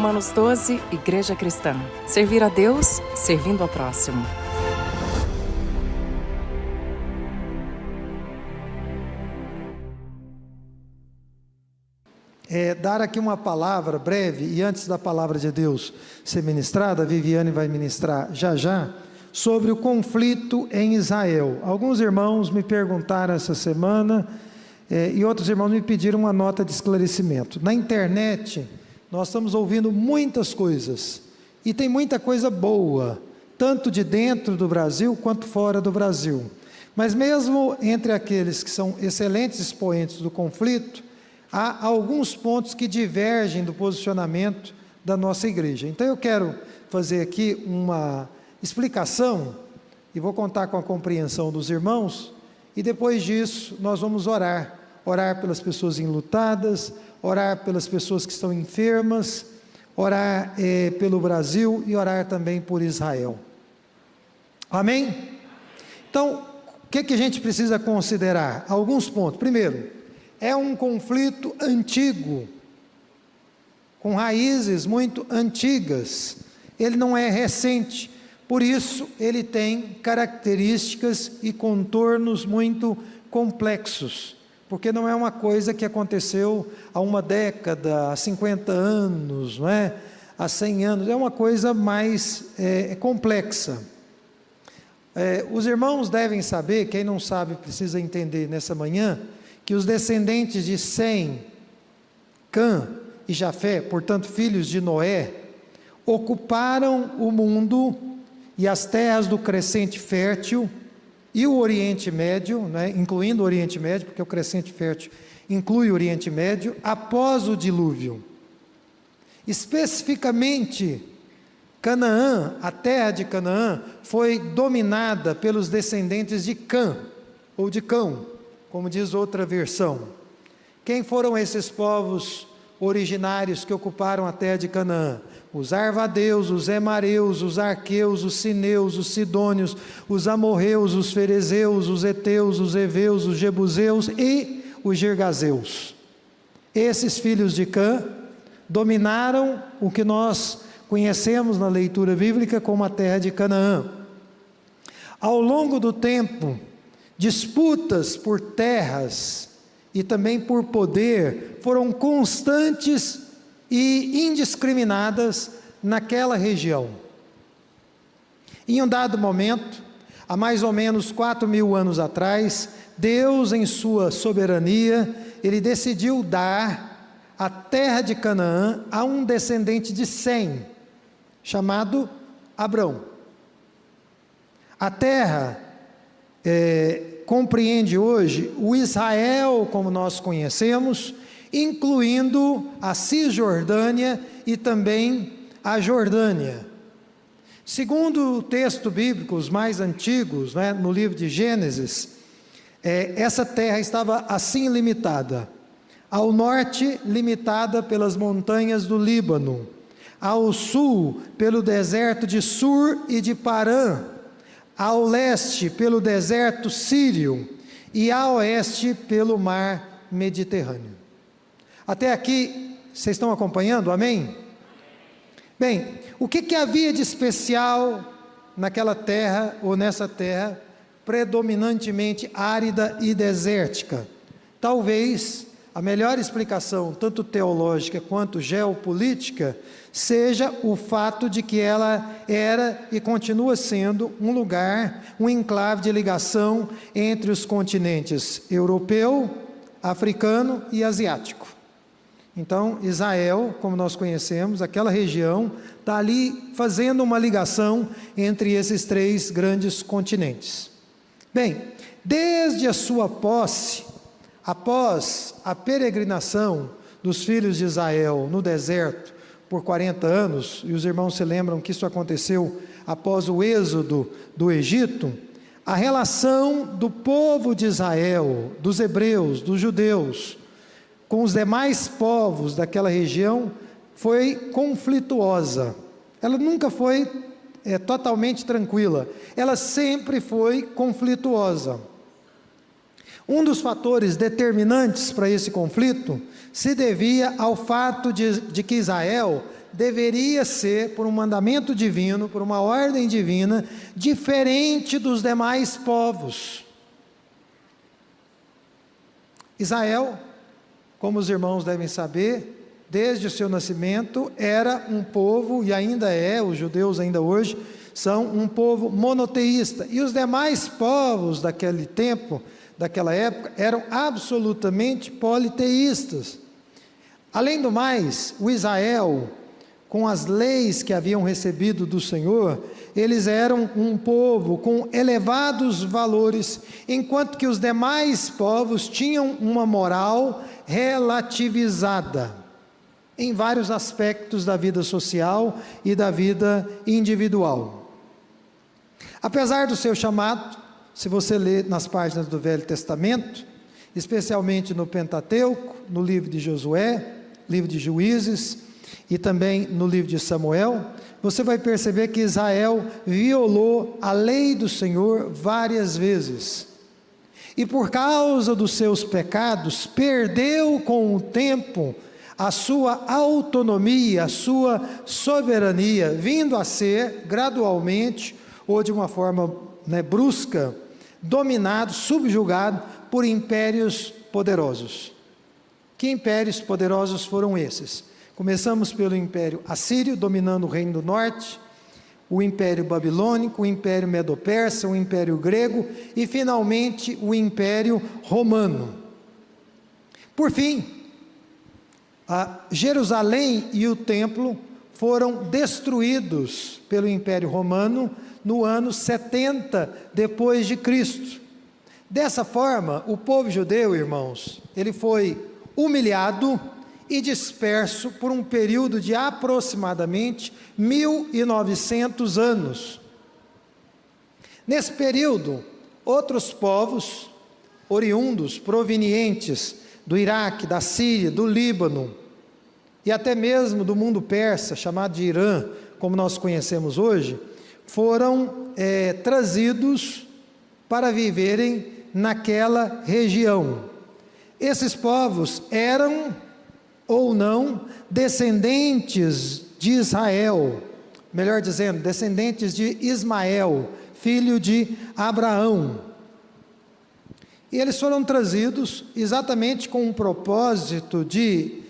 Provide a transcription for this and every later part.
Romanos 12, Igreja Cristã. Servir a Deus, servindo ao próximo. Dar aqui uma palavra breve, e antes da palavra de Deus ser ministrada, a Viviane vai ministrar já, sobre o conflito em Israel. Alguns irmãos me perguntaram essa semana, e outros irmãos me pediram uma nota de esclarecimento. Na internet, nós estamos ouvindo muitas coisas, e tem muita coisa boa, tanto de dentro do Brasil, quanto fora do Brasil. Mas mesmo entre aqueles que são excelentes expoentes do conflito, há alguns pontos que divergem do posicionamento da nossa igreja. Então eu quero fazer aqui uma explicação, e vou contar com a compreensão dos irmãos, e depois disso nós vamos orar pelas pessoas enlutadas, orar pelas pessoas que estão enfermas, orar pelo Brasil e orar também por Israel. Amém? Então, o que a gente precisa considerar? Alguns pontos. Primeiro, é um conflito antigo, com raízes muito antigas. Ele não é recente, por isso ele tem características e contornos muito complexos, porque não é uma coisa que aconteceu há uma década, há 50 anos, não é? Há 100 anos, é uma coisa mais complexa. Os irmãos devem saber, quem não sabe precisa entender nessa manhã, que os descendentes de Sem, Cã e Jafé, portanto filhos de Noé, ocuparam o mundo e as terras do crescente fértil e o Oriente Médio, né, incluindo o Oriente Médio, porque o crescente fértil inclui o Oriente Médio, após o dilúvio. Especificamente, Canaã, a terra de Canaã, foi dominada pelos descendentes de Cã, ou de Cão, como diz outra versão. Quem foram esses povos originários que ocuparam a terra de Canaã? Os Arvadeus, os Emareus, os Arqueus, os Sineus, os Sidônios, os Amorreus, os Ferezeus, os Eteus, os Eveus, os Jebuseus e os Girgazeus. Esses filhos de Cã dominaram o que nós conhecemos na leitura bíblica como a terra de Canaã. Ao longo do tempo, disputas por terras e também por poder foram constantes e indiscriminadas naquela região. Em um dado momento, há mais ou menos 4.000 anos atrás, Deus, em sua soberania, Ele decidiu dar a terra de Canaã a um descendente de Sem, chamado Abrão. A terra compreende hoje o Israel como nós conhecemos, incluindo a Cisjordânia e também a Jordânia. Segundo o texto bíblico, os mais antigos, né, no livro de Gênesis, essa terra estava assim limitada: ao norte, limitada pelas montanhas do Líbano, ao sul, pelo deserto de Sur e de Parã, ao leste, pelo deserto sírio, e a oeste, pelo mar Mediterrâneo. Até aqui, vocês estão acompanhando? Amém? Bem, o que havia de especial naquela terra, ou nessa terra, predominantemente árida e desértica? Talvez a melhor explicação, tanto teológica quanto geopolítica, seja o fato de que ela era e continua sendo um lugar, um enclave de ligação entre os continentes europeu, africano e asiático. Então, Israel, como nós conhecemos, aquela região, está ali fazendo uma ligação entre esses três grandes continentes. Bem, desde a sua posse, após a peregrinação dos filhos de Israel no deserto por 40 anos, e os irmãos se lembram que isso aconteceu após o êxodo do Egito, a relação do povo de Israel, dos hebreus, dos judeus, com os demais povos daquela região, foi conflituosa. Ela nunca foi totalmente tranquila, ela sempre foi conflituosa. Um dos fatores determinantes para esse conflito se devia ao fato de que Israel deveria ser, por um mandamento divino, por uma ordem divina, diferente dos demais povos. Israel, como os irmãos devem saber, desde o seu nascimento, era um povo, e ainda é, os judeus ainda hoje, são um povo monoteísta. E os demais povos daquele tempo, daquela época, eram absolutamente politeístas. Além do mais, o Israel, com as leis que haviam recebido do Senhor, eles eram um povo com elevados valores, enquanto que os demais povos tinham uma moral relativizada em vários aspectos da vida social e da vida individual. Apesar do seu chamado, se você ler nas páginas do Velho Testamento, especialmente no Pentateuco, no livro de Josué, livro de Juízes, e também no livro de Samuel, você vai perceber que Israel violou a lei do Senhor várias vezes. E por causa dos seus pecados, perdeu com o tempo a sua autonomia, a sua soberania, vindo a ser gradualmente, ou de uma forma brusca, dominado, subjugado por impérios poderosos. Que impérios poderosos foram esses? Começamos pelo Império Assírio, dominando o Reino do Norte, o Império Babilônico, o Império Medo-Persa, o Império Grego e, finalmente, o Império Romano. Por fim, Jerusalém e o Templo foram destruídos pelo Império Romano no ano 70 depois de Cristo. Dessa forma, o povo judeu, irmãos, ele foi humilhado e disperso por um período de aproximadamente 1900 anos. Nesse período, outros povos oriundos, provenientes do Iraque, da Síria, do Líbano e até mesmo do mundo persa, chamado de Irã, como nós conhecemos hoje, foram trazidos para viverem naquela região. Esses povos eram ou não descendentes de Israel, melhor dizendo, descendentes de Ismael, filho de Abraão. E eles foram trazidos exatamente com o propósito de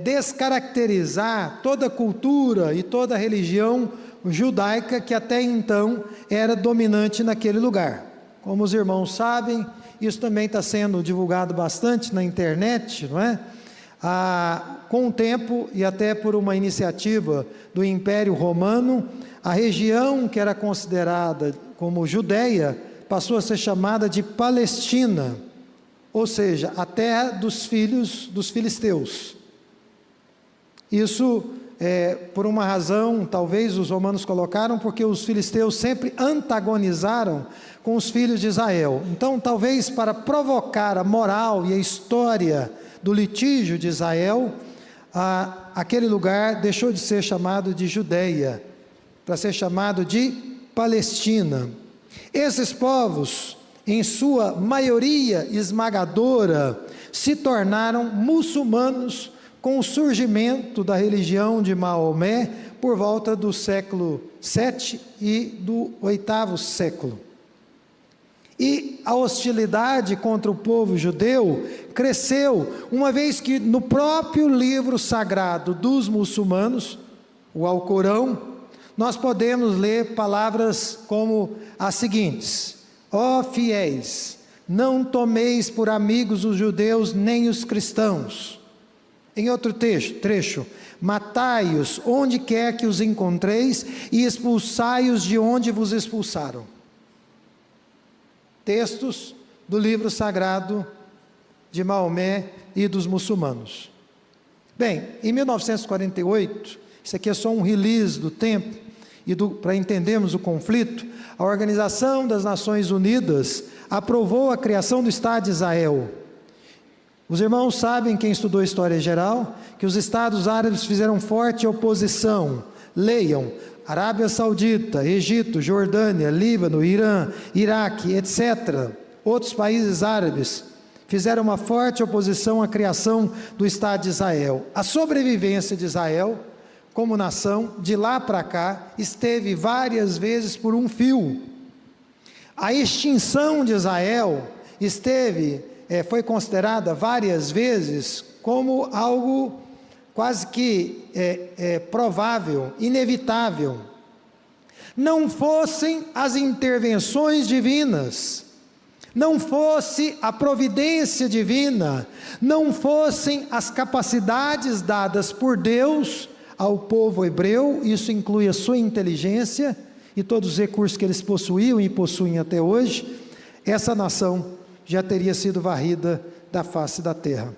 descaracterizar toda a cultura e toda a religião judaica que até então era dominante naquele lugar. Como os irmãos sabem, isso também está sendo divulgado bastante na internet, não é? Com o tempo e até por uma iniciativa do Império Romano, a região que era considerada como Judeia passou a ser chamada de Palestina, ou seja, a terra dos filhos dos filisteus. Isso por uma razão, talvez os romanos colocaram, porque os filisteus sempre antagonizaram com os filhos de Israel. Então, talvez para provocar a moral e a história do litígio de Israel, aquele lugar deixou de ser chamado de Judeia, para ser chamado de Palestina. Esses povos, em sua maioria esmagadora, se tornaram muçulmanos com o surgimento da religião de Maomé por volta do século 7 e do 8º século. E a hostilidade contra o povo judeu cresceu, uma vez que no próprio livro sagrado dos muçulmanos, o Alcorão, nós podemos ler palavras como as seguintes: ó fiéis, não tomeis por amigos os judeus nem os cristãos. Em outro trecho, matai-os onde quer que os encontreis e expulsai-os de onde vos expulsaram. Textos do livro sagrado de Maomé e dos muçulmanos. Bem, em 1948, isso aqui é só um release do tempo, e para entendermos o conflito, a Organização das Nações Unidas aprovou a criação do Estado de Israel. Os irmãos sabem, quem estudou História Geral, que os Estados Árabes fizeram forte oposição. Leiam: Arábia Saudita, Egito, Jordânia, Líbano, Irã, Iraque, etc. Outros países árabes fizeram uma forte oposição à criação do Estado de Israel. A sobrevivência de Israel como nação, de lá para cá, esteve várias vezes por um fio. A extinção de Israel foi considerada várias vezes como algo quase que provável, inevitável. Não fossem as intervenções divinas, não fosse a providência divina, não fossem as capacidades dadas por Deus ao povo hebreu, isso inclui a sua inteligência e todos os recursos que eles possuíam e possuem até hoje, essa nação já teria sido varrida da face da terra.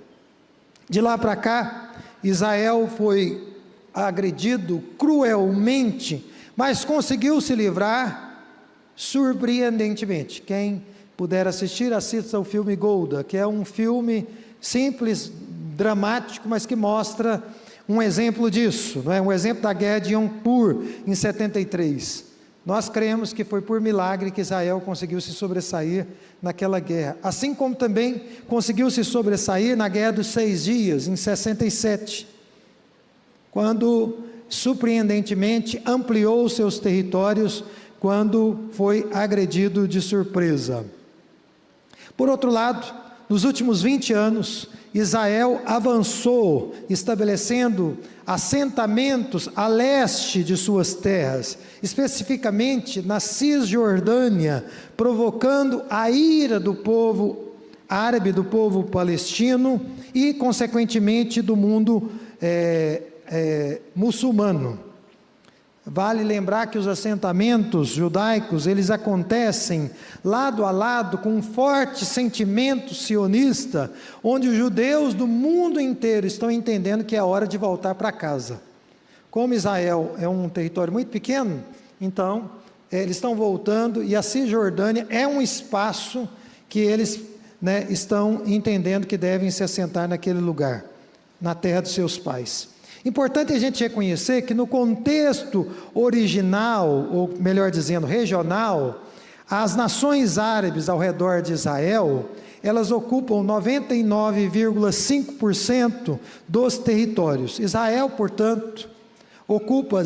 De lá para cá, Israel foi agredido cruelmente, mas conseguiu se livrar surpreendentemente. Quem puder assistir, assista ao filme Golda, que é um filme simples, dramático, mas que mostra um exemplo disso, não é? Um exemplo da guerra de Yom Kippur, em 73. Nós cremos que foi por milagre que Israel conseguiu se sobressair naquela guerra, assim como também conseguiu se sobressair na Guerra dos 6 Dias, em 67, quando, surpreendentemente, ampliou seus territórios, quando foi agredido de surpresa. Por outro lado, nos últimos 20 anos, Israel avançou, estabelecendo assentamentos a leste de suas terras, especificamente na Cisjordânia, provocando a ira do povo árabe, do povo palestino e, consequentemente, do mundo muçulmano. Vale lembrar que os assentamentos judaicos, eles acontecem lado a lado com um forte sentimento sionista, onde os judeus do mundo inteiro estão entendendo que é hora de voltar para casa. Como Israel é um território muito pequeno, então eles estão voltando, e a Cisjordânia é um espaço que eles estão entendendo que devem se assentar naquele lugar, na terra dos seus pais. Importante a gente reconhecer que no contexto original, ou melhor dizendo, regional, as nações árabes ao redor de Israel, elas ocupam 99,5% dos territórios. Israel, portanto, ocupa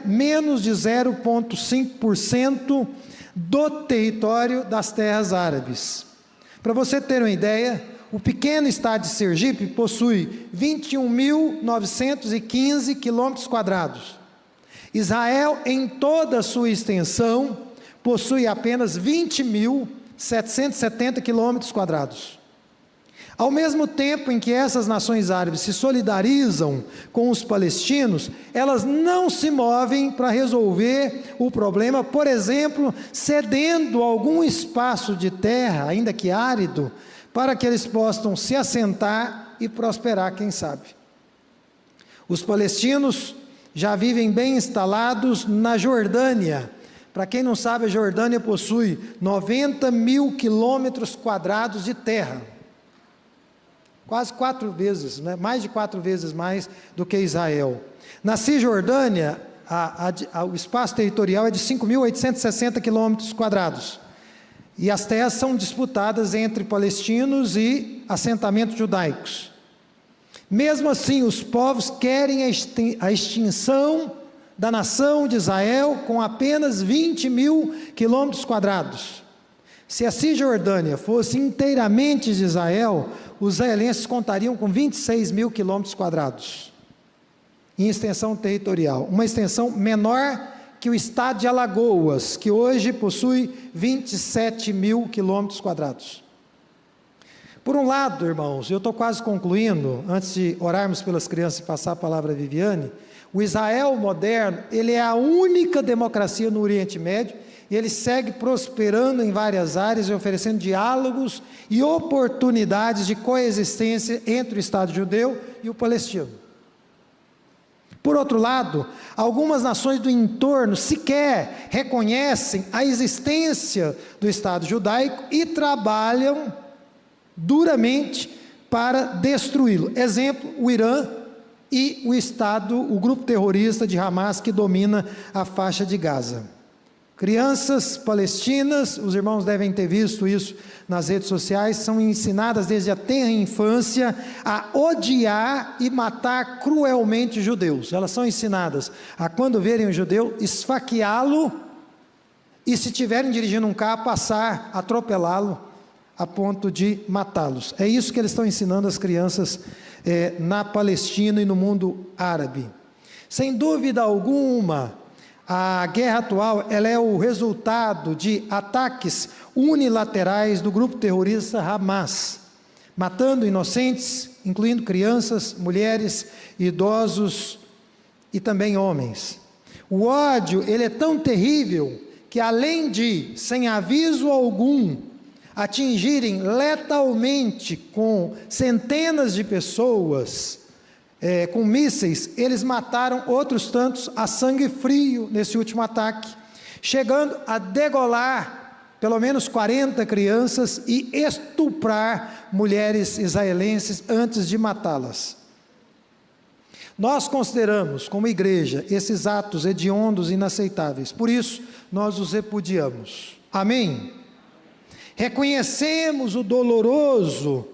menos de 0,5% do território das terras árabes. Para você ter uma ideia, o pequeno estado de Sergipe possui 21.915 quilômetros quadrados. Israel, em toda a sua extensão, possui apenas 20.770 quilômetros quadrados. Ao mesmo tempo em que essas nações árabes se solidarizam com os palestinos, elas não se movem para resolver o problema, por exemplo, cedendo algum espaço de terra, ainda que árido, para que eles possam se assentar e prosperar, quem sabe. Os palestinos já vivem bem instalados na Jordânia. Para quem não sabe, a Jordânia possui 90 mil quilômetros quadrados de terra. Quase 4 vezes, mais de 4 vezes mais do que Israel. Na Cisjordânia, o espaço territorial é de 5.860 quilômetros quadrados. E as terras são disputadas entre palestinos e assentamentos judaicos. Mesmo assim, os povos querem a extinção da nação de Israel com apenas 20 mil quilômetros quadrados. Se a Cisjordânia fosse inteiramente de Israel, os israelenses contariam com 26 mil quilômetros quadrados em extensão territorial, uma extensão menor que o estado de Alagoas, que hoje possui 27 mil quilômetros quadrados. Por um lado, irmãos, eu estou quase concluindo, antes de orarmos pelas crianças e passar a palavra a Viviane, o Israel moderno, ele é a única democracia no Oriente Médio, e ele segue prosperando em várias áreas e oferecendo diálogos e oportunidades de coexistência entre o Estado judeu e o palestino. Por outro lado, algumas nações do entorno sequer reconhecem a existência do Estado judaico e trabalham duramente para destruí-lo. Exemplo, o Irã e o grupo terrorista de Hamas que domina a faixa de Gaza. Crianças palestinas, os irmãos devem ter visto isso nas redes sociais, são ensinadas desde a tenra infância a odiar e matar cruelmente judeus. Elas são ensinadas a, quando verem um judeu, esfaqueá-lo e, se estiverem dirigindo um carro, passar, atropelá-lo a ponto de matá-los. É isso que eles estão ensinando as crianças na Palestina e no mundo árabe. Sem dúvida alguma, a guerra atual ela é o resultado de ataques unilaterais do grupo terrorista Hamas, matando inocentes, incluindo crianças, mulheres, idosos e também homens. O ódio ele é tão terrível que, além de, sem aviso algum, atingirem letalmente com centenas de pessoas, com mísseis, eles mataram outros tantos a sangue frio nesse último ataque, chegando a degolar pelo menos 40 crianças e estuprar mulheres israelenses antes de matá-las. Nós consideramos como igreja esses atos hediondos e inaceitáveis, por isso nós os repudiamos. Amém? Reconhecemos o doloroso,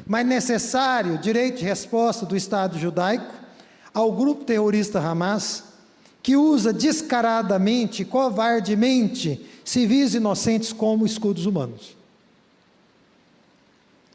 mas necessário direito de resposta do Estado judaico ao grupo terrorista Hamas, que usa descaradamente, covardemente, civis inocentes como escudos humanos.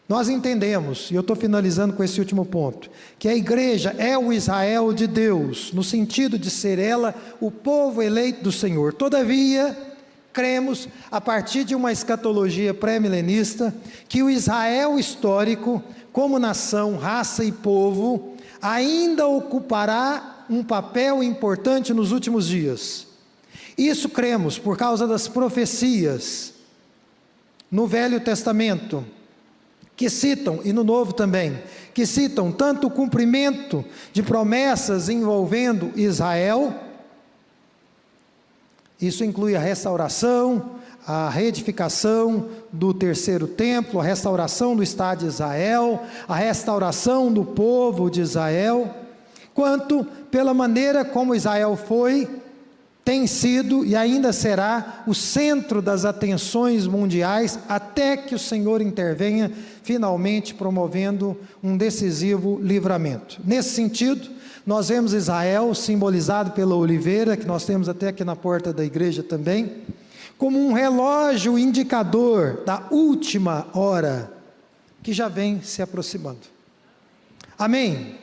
Nós entendemos, e eu estou finalizando com esse último ponto, que a igreja é o Israel de Deus, no sentido de ser ela o povo eleito do Senhor. Todavia, cremos, a partir de uma escatologia pré-milenista, que o Israel histórico, como nação, raça e povo, ainda ocupará um papel importante nos últimos dias. Isso cremos por causa das profecias no Velho Testamento, que citam, e no Novo também, que citam tanto o cumprimento de promessas envolvendo Israel. Isso inclui a restauração, a reedificação do terceiro templo, a restauração do Estado de Israel, a restauração do povo de Israel, quanto pela maneira como Israel foi, tem sido e ainda será o centro das atenções mundiais, até que o Senhor intervenha, finalmente promovendo um decisivo livramento. Nesse sentido, nós vemos Israel, simbolizado pela oliveira, que nós temos até aqui na porta da igreja também, como um relógio indicador da última hora, que já vem se aproximando. Amém?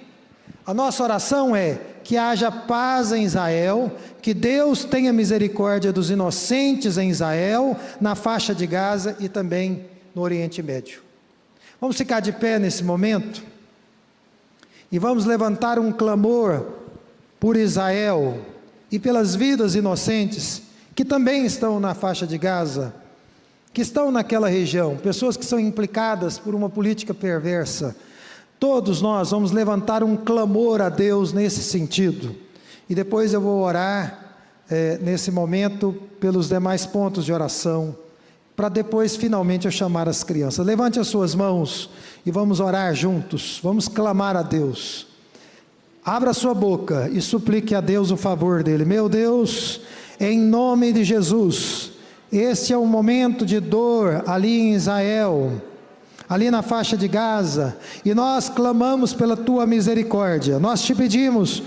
A nossa oração é que haja paz em Israel, que Deus tenha misericórdia dos inocentes em Israel, na faixa de Gaza e também no Oriente Médio. Vamos ficar de pé nesse momento? E vamos levantar um clamor por Israel e pelas vidas inocentes que também estão na faixa de Gaza, que estão naquela região, pessoas que são implicadas por uma política perversa. Todos nós vamos levantar um clamor a Deus nesse sentido. E depois eu vou orar nesse momento pelos demais pontos de oração, para depois finalmente eu chamar as crianças. Levante as suas mãos e vamos orar juntos, vamos clamar a Deus. Abra sua boca e suplique a Deus o favor dele. Meu Deus, em nome de Jesus, este é um momento de dor ali em Israel, ali na faixa de Gaza, e nós clamamos pela tua misericórdia. Nós te pedimos,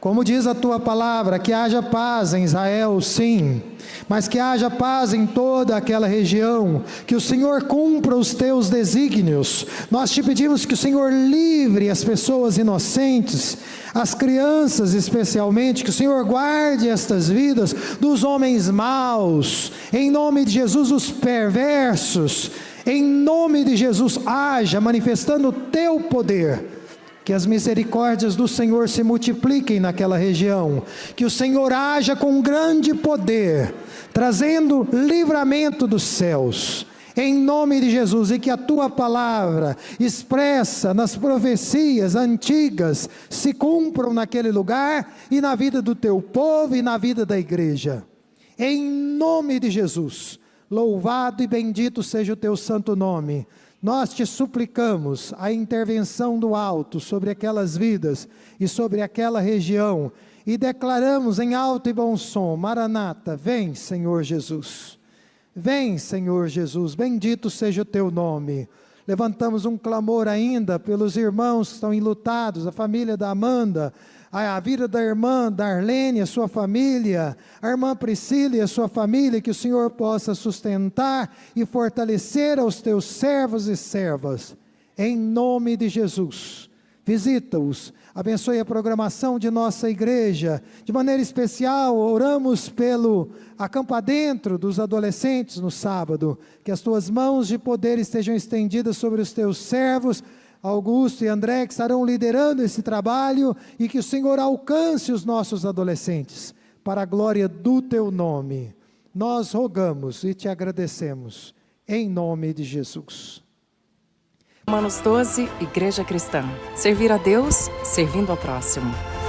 como diz a tua palavra, que haja paz em Israel, sim, mas que haja paz em toda aquela região, que o Senhor cumpra os teus desígnios. Nós te pedimos que o Senhor livre as pessoas inocentes, as crianças especialmente, que o Senhor guarde estas vidas dos homens maus, em nome de Jesus, os perversos, em nome de Jesus, haja manifestando o teu poder. Que as misericórdias do Senhor se multipliquem naquela região, que o Senhor haja com grande poder, trazendo livramento dos céus, em nome de Jesus, e que a tua palavra, expressa nas profecias antigas, se cumpram naquele lugar, e na vida do teu povo, e na vida da igreja, em nome de Jesus. Louvado e bendito seja o teu santo nome. Nós te suplicamos a intervenção do alto sobre aquelas vidas e sobre aquela região, e declaramos em alto e bom som: Maranata, vem, Senhor Jesus. Vem, Senhor Jesus, bendito seja o teu nome. Levantamos um clamor ainda pelos irmãos que estão enlutados, a família da Amanda, a vida da irmã Darlene, a sua família, a irmã Priscila e a sua família, que o Senhor possa sustentar e fortalecer aos teus servos e servas, em nome de Jesus. Visita-os, abençoe a programação de nossa igreja, de maneira especial oramos pelo acampa dentro dos adolescentes no sábado, que as tuas mãos de poder estejam estendidas sobre os teus servos, Augusto e André, que estarão liderando esse trabalho, e que o Senhor alcance os nossos adolescentes, para a glória do teu nome. Nós rogamos e te agradecemos, em nome de Jesus. Romanos 12, Igreja Cristã. Servir a Deus, servindo ao próximo.